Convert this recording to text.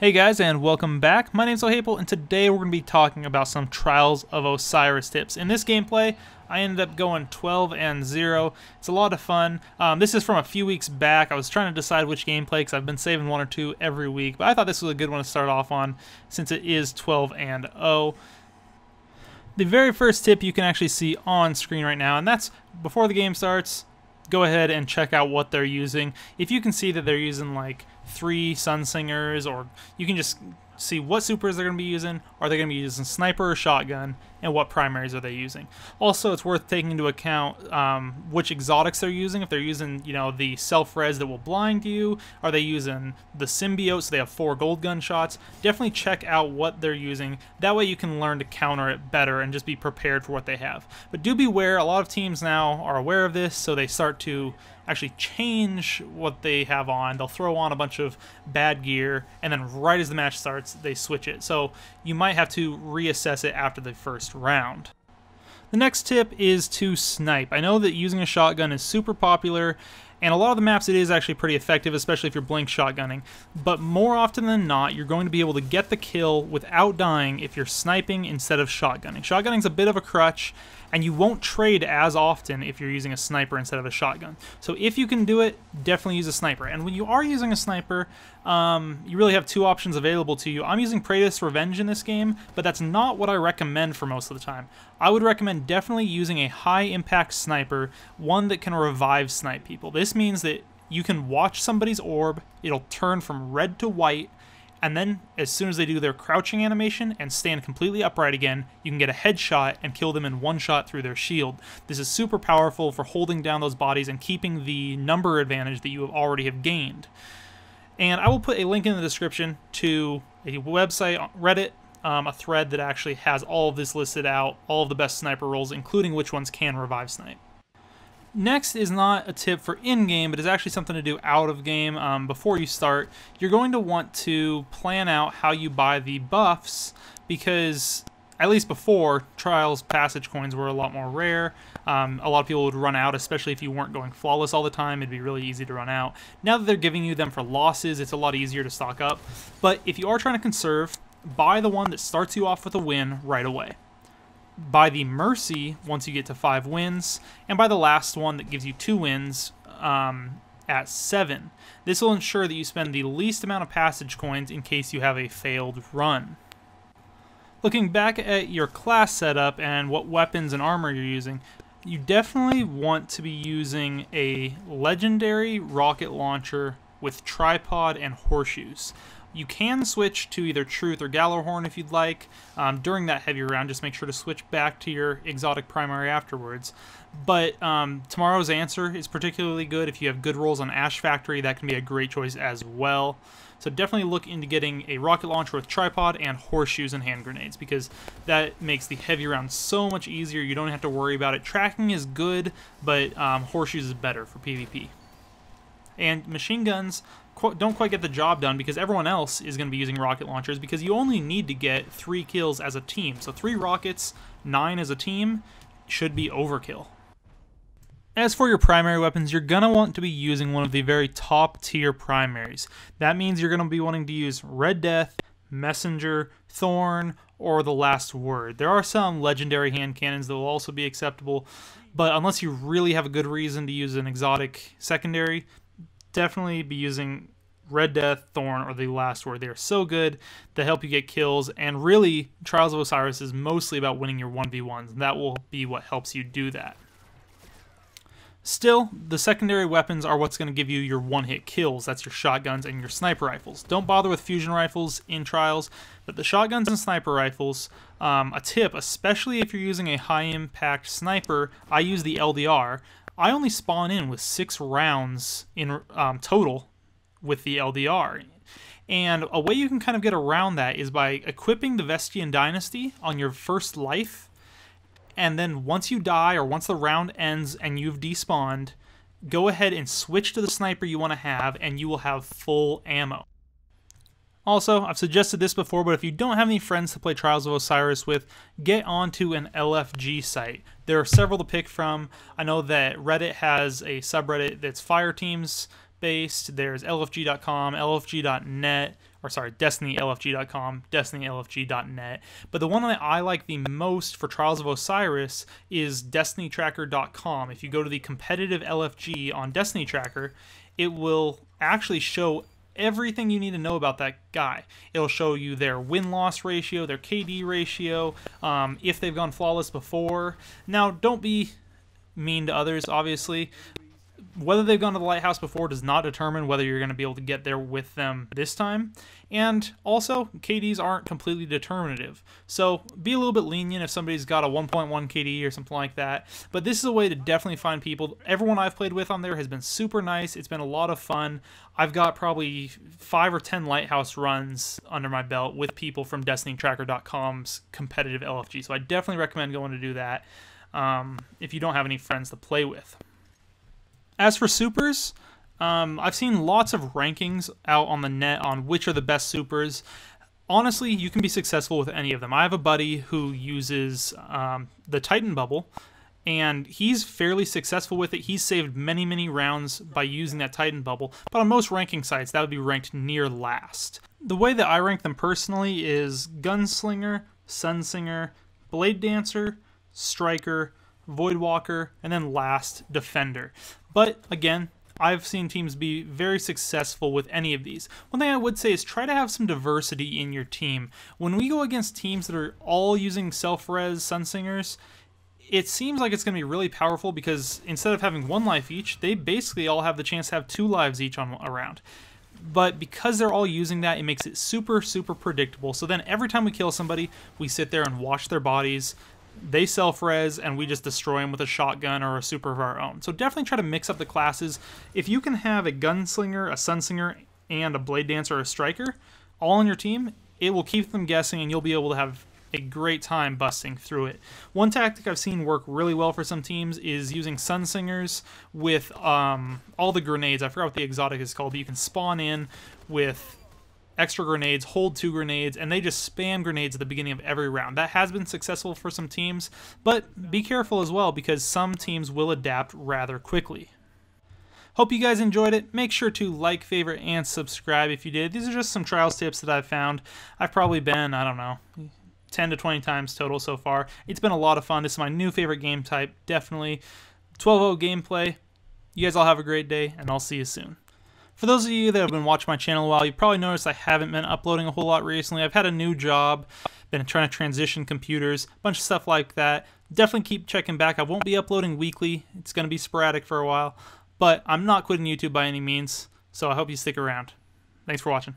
Hey guys, and welcome back. My name's O'Hapel, and today we're going to be talking about some Trials of Osiris tips. In this gameplay, I ended up going 12-0. It's a lot of fun. This is from a few weeks back. I was trying to decide which gameplay because I've been saving one or two every week, but I thought this was a good one to start off on since it is 12-0. The very first tip you can actually see on screen right now, and that's before the game starts. Go ahead and check out what they're using. If you can see that they're using like 3 Sunsingers, or you can just see what supers they're going to be using. Are they going to be using sniper or shotgun, and what primaries are they using? Also, it's worth taking into account which exotics they're using. If they're using, the self-res that will blind you, are they using the symbiote, so they have 4 gold gun shots? Definitely check out what they're using. That way you can learn to counter it better and just be prepared for what they have. But do beware, a lot of teams now are aware of this, so they start to actually change what they have on. They'll throw on a bunch of bad gear, and then right as the match starts, they switch it. So you might have to reassess it after the first round. The next tip is to snipe. I know that using a shotgun is super popular, and a lot of the maps it is actually pretty effective, especially if you're blink shotgunning. But more often than not, you're going to be able to get the kill without dying if you're sniping instead of shotgunning. Shotgunning's a bit of a crutch, and you won't trade as often if you're using a sniper instead of a shotgun. So if you can do it, definitely use a sniper. And when you are using a sniper, you really have 2 options available to you. I'm using Praetus Revenge in this game, but that's not what I recommend for most of the time. I would recommend definitely using a high-impact sniper, one that can revive snipe people. This means that you can watch somebody's orb, it'll turn from red to white, and then as soon as they do their crouching animation and stand completely upright again, you can get a headshot and kill them in one shot through their shield. This is super powerful for holding down those bodies and keeping the number advantage that you already have gained. And I will put a link in the description to a website, Reddit, a thread that actually has all of this listed out, all of the best sniper roles, including which ones can revive snipe. Next is not a tip for in-game, but is actually something to do out of game. Before you start, you're going to want to plan out how you buy the buffs, because at least before, Trials passage coins were a lot more rare. A lot of people would run out, especially if you weren't going flawless all the time. It'd be really easy to run out. Now that they're giving you them for losses, it's a lot easier to stock up. But if you are trying to conserve, buy the one that starts you off with a win right away. Buy the Mercy once you get to 5 wins, and buy the last one that gives you 2 wins at 7. This will ensure that you spend the least amount of passage coins in case you have a failed run. Looking back at your class setup and what weapons and armor you're using, you definitely want to be using a legendary rocket launcher with tripod and horseshoes. You can switch to either Truth or Gallarhorn if you'd like. During that heavy round, just make sure to switch back to your exotic primary afterwards. But Tomorrow's Answer is particularly good. If you have good rolls on Ash Factory, that can be a great choice as well. So definitely look into getting a rocket launcher with tripod and horseshoes and hand grenades, because that makes the heavy round so much easier. You don't have to worry about it. Tracking is good, but horseshoes is better for PvP. And machine guns don't quite get the job done because everyone else is going to be using rocket launchers, because you only need to get 3 kills as a team. So 3 rockets, 9 as a team should be overkill. As for your primary weapons, you're going to want to be using one of the very top tier primaries. That means you're going to be wanting to use Red Death, Messenger, Thorn, or the Last Word. There are some legendary hand cannons that will also be acceptable, but unless you really have a good reason to use an exotic secondary, definitely be using Red Death, Thorn, or the Last Word. They are so good. They help you get kills, and really, Trials of Osiris is mostly about winning your 1v1s, and that will be what helps you do that. Still, the secondary weapons are what's going to give you your one-hit kills. That's your shotguns and your sniper rifles. Don't bother with fusion rifles in Trials, but the shotguns and sniper rifles, a tip, especially if you're using a high-impact sniper, I use the LDR. I only spawn in with 6 rounds in total with the LDR. And a way you can kind of get around that is by equipping the Vestian Dynasty on your first life, and then once you die or once the round ends and you've despawned, go ahead and switch to the sniper you want to have, and you will have full ammo. Also, I've suggested this before, but if you don't have any friends to play Trials of Osiris with, get onto an LFG site. There are several to pick from. I know that Reddit has a subreddit that's Fireteams based. There's LFG.com, LFG.net, or sorry, DestinyLFG.com, DestinyLFG.net. But the one that I like the most for Trials of Osiris is DestinyTracker.com. If you go to the competitive LFG on Destiny Tracker, it will actually show everything you need to know about that guy. It'll show you their win-loss ratio, their KD ratio, if they've gone flawless before. Now, don't be mean to others, obviously. Whether they've gone to the Lighthouse before does not determine whether you're going to be able to get there with them this time. And also, KDs aren't completely determinative. So be a little bit lenient if somebody's got a 1.1 KD or something like that. But this is a way to definitely find people. Everyone I've played with on there has been super nice. It's been a lot of fun. I've got probably 5 or 10 Lighthouse runs under my belt with people from DestinyTracker.com's competitive LFG. So I definitely recommend going to do that if you don't have any friends to play with. As for supers, I've seen lots of rankings out on the net on which are the best supers. Honestly, you can be successful with any of them. I have a buddy who uses the Titan Bubble, and he's fairly successful with it. He's saved many, many rounds by using that Titan Bubble, but on most ranking sites, that would be ranked near last. The way that I rank them personally is Gunslinger, Sunsinger, Blade Dancer, Striker, Voidwalker, and then last, Defender. But again, I've seen teams be very successful with any of these. One thing I would say is try to have some diversity in your team. When we go against teams that are all using self-res Sunsingers, it seems like it's going to be really powerful because instead of having 1 life each, they basically all have the chance to have 2 lives each on a round. But because they're all using that, it makes it super, super predictable. So then every time we kill somebody, we sit there and watch their bodies. They self-res, and we just destroy them with a shotgun or a super of our own. So definitely try to mix up the classes. If you can have a Gunslinger, a Sunsinger, and a Blade Dancer or a Striker all on your team, it will keep them guessing, and you'll be able to have a great time busting through it. One tactic I've seen work really well for some teams is using Sunsingers with all the grenades. I forgot what the exotic is called, but you can spawn in with extra grenades, hold 2 grenades, and they just spam grenades at the beginning of every round. That has been successful for some teams, but be careful as well because some teams will adapt rather quickly. Hope you guys enjoyed it. Make sure to like, favorite, and subscribe if you did. These are just some Trials tips that I've found. I've probably been, I don't know, 10 to 20 times total so far. It's been a lot of fun. This is my new favorite game type, definitely. 12-0 gameplay. You guys all have a great day, and I'll see you soon. For those of you that have been watching my channel a while, you've probably noticed I haven't been uploading a whole lot recently. I've had a new job, been trying to transition computers, a bunch of stuff like that. Definitely keep checking back. I won't be uploading weekly. It's going to be sporadic for a while. But I'm not quitting YouTube by any means, so I hope you stick around. Thanks for watching.